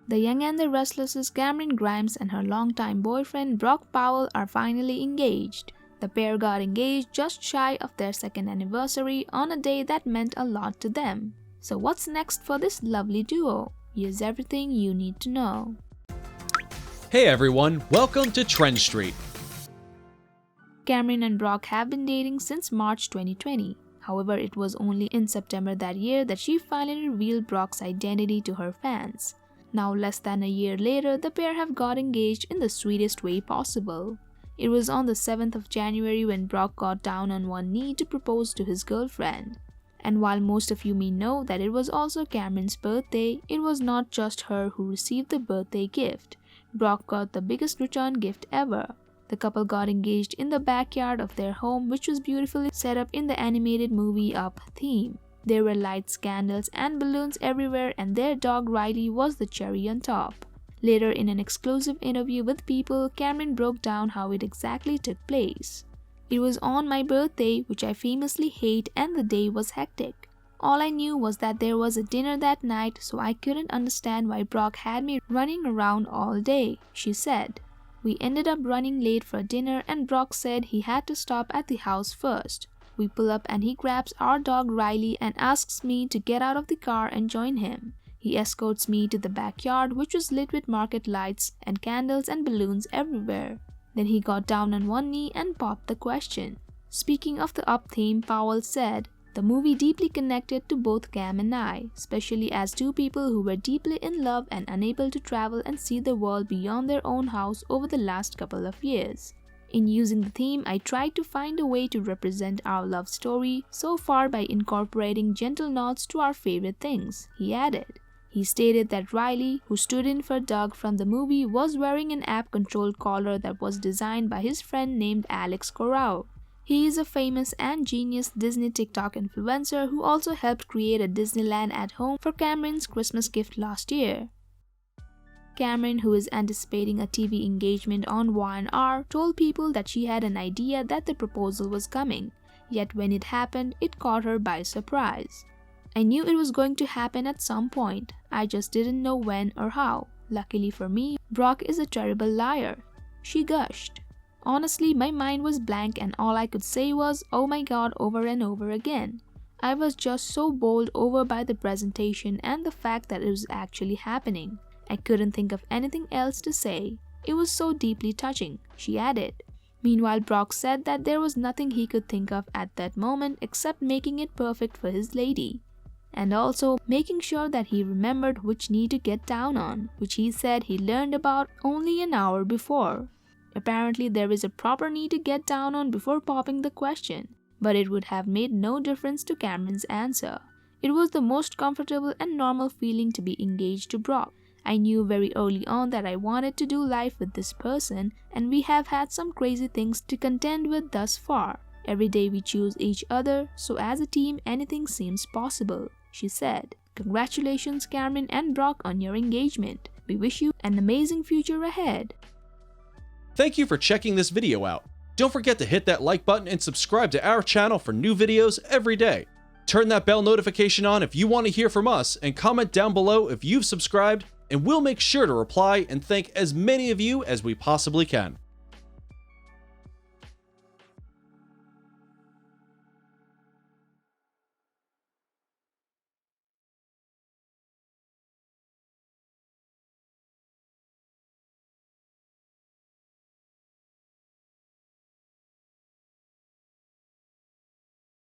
The Young and the Restless's Camryn Grimes and her longtime boyfriend Brock Powell are finally engaged. The pair got engaged just shy of their second anniversary on a day that meant a lot to them. So what's next for this lovely duo? Here's everything you need to know. Hey everyone, welcome to Trend Street. Camryn and Brock have been dating since March 2020. However, it was only in September that year that she finally revealed Brock's identity to her fans. Now, less than a year later, the pair have got engaged in the sweetest way possible. It was on the 7th of January when Brock got down on one knee to propose to his girlfriend. And while most of you may know that it was also Camryn's birthday, it was not just her who received the birthday gift. Brock got the biggest return gift ever. The couple got engaged in the backyard of their home, which was beautifully set up in the animated movie Up theme. There were lights, candles, and balloons everywhere, and their dog Riley was the cherry on top. Later, in an exclusive interview with People, Camryn broke down how it exactly took place. It was on my birthday, which I famously hate, and the day was hectic. All I knew was that there was a dinner that night, so I couldn't understand why Brock had me running around all day, she said. We ended up running late for dinner, and Brock said he had to stop at the house first. We pull up and he grabs our dog Riley and asks me to get out of the car and join him. He escorts me to the backyard, which was lit with market lights and candles and balloons everywhere. Then he got down on one knee and popped the question. Speaking of the Up theme, Powell said, "The movie deeply connected to both Cam and I, especially as two people who were deeply in love and unable to travel and see the world beyond their own house over the last couple of years. In using the theme, I tried to find a way to represent our love story so far by incorporating gentle nods to our favorite things," he added. He stated that Riley, who stood in for Doug from the movie, was wearing an app-controlled collar that was designed by his friend named Alex Corral. He is a famous and genius Disney TikTok influencer who also helped create a Disneyland at home for Camryn's Christmas gift last year. Camryn, who is anticipating a TV engagement on Y&R, told People that she had an idea that the proposal was coming, yet when it happened, it caught her by surprise. "I knew it was going to happen at some point, I just didn't know when or how. Luckily for me, Brock is a terrible liar," she gushed. "Honestly, my mind was blank and all I could say was, oh my god, over and over again. I was just so bowled over by the presentation and the fact that it was actually happening. I couldn't think of anything else to say. It was so deeply touching," she added. Meanwhile, Brock said that there was nothing he could think of at that moment except making it perfect for his lady. And also making sure that he remembered which knee to get down on, which he said he learned about only an hour before. Apparently, there is a proper knee to get down on before popping the question, but it would have made no difference to Camryn's answer. It was the most comfortable and normal feeling to be engaged to Brock. I knew very early on that I wanted to do life with this person, and we have had some crazy things to contend with thus far. Every day we choose each other, so as a team anything seems possible," she said. "Congratulations, Camryn and Brock, on your engagement. We wish you an amazing future ahead." Thank you for checking this video out. Don't forget to hit that like button and subscribe to our channel for new videos every day. Turn that bell notification on if you want to hear from us, and comment down below if you've subscribed, and we'll make sure to reply and thank as many of you as we possibly can.